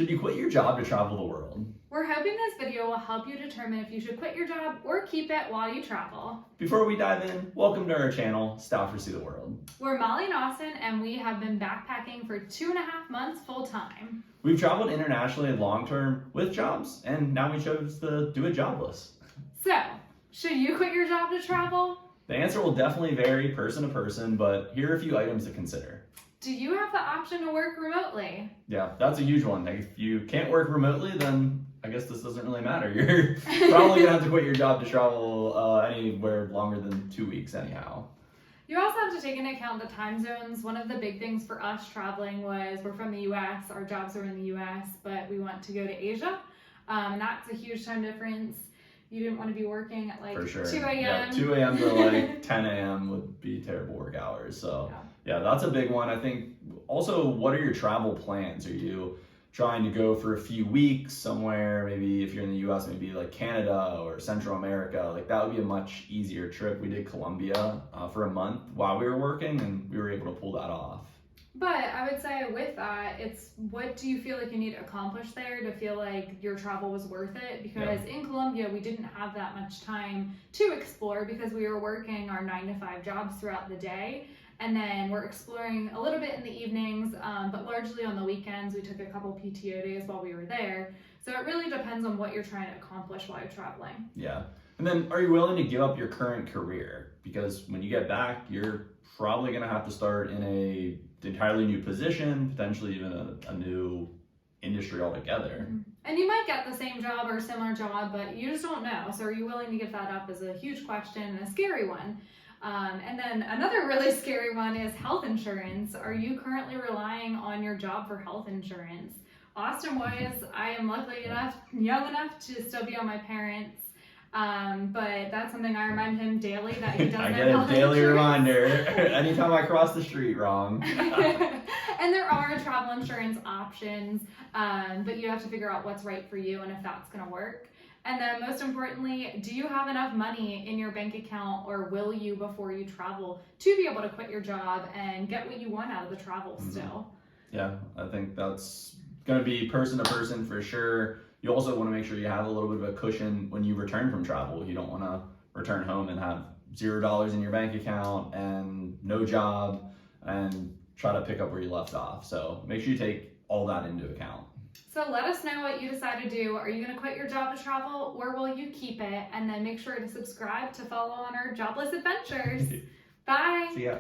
Should you quit your job to travel the world? We're hoping this video will help you determine if you should quit your job or keep it while you travel. Before we dive in, welcome to our channel, Staffers See the World. We're Molly and Austin, and we have been backpacking for 2.5 months full time. We've traveled internationally long term with jobs, and now we chose to do it jobless. So, should you quit your job to travel? The answer will definitely vary person to person, but here are a few items to consider. Do you have the option to work remotely? Yeah, that's a huge one. If you can't work remotely, then I guess this doesn't really matter. You're probably gonna have to quit your job to travel anywhere longer than 2 weeks anyhow. You also have to take into account the time zones. One of the big things for us traveling was we're from the US, our jobs are in the US, but we want to go to Asia. And that's a huge time difference. You didn't want to be working at like For sure. 2 a.m. Yeah, 2 a.m. to like 10 a.m. would be terrible work hours. So yeah, that's a big one. I think also, what are your travel plans? Are you trying to go for a few weeks somewhere? Maybe if you're in the US, maybe like Canada or Central America, like that would be a much easier trip. We did Colombia for a month while we were working, and we were able to pull that off. But I would say with that, it's what do you feel like you need to accomplish there to feel like your travel was worth it? Because in Colombia, we didn't have that much time to explore because we were working our 9-to-5 jobs throughout the day. And then we're exploring a little bit in the evenings, but largely on the weekends. We took a couple PTO days while we were there. So it really depends on what you're trying to accomplish while you're traveling. Yeah. And then are you willing to give up your current career? Because when you get back, you're probably going to have to start in a entirely new position, potentially even a new industry altogether. Mm-hmm. And you might get the same job or a similar job, but you just don't know. So are you willing to give that up is a huge question and a scary one. And then another really scary one is health insurance. Are you currently relying on your job for health insurance? Austin was. I am lucky enough, young enough to still be on my parents. But that's something I remind him daily that he doesn't I have get a health daily insurance. reminder anytime I cross the street wrong. And there are travel insurance options, but you have to figure out what's right for you and if that's going to work. And then most importantly, do you have enough money in your bank account, or will you before you travel to be able to quit your job and get what you want out of the travel still? Yeah, I think that's going to be person to person for sure. You also want to make sure you have a little bit of a cushion when you return from travel. You don't want to return home and have $0 in your bank account and no job and try to pick up where you left off. So make sure you take all that into account. So let us know what you decide to do. Are you going to quit your job to travel, or will you keep it? And then make sure to subscribe to follow on our jobless adventures. Bye. See ya.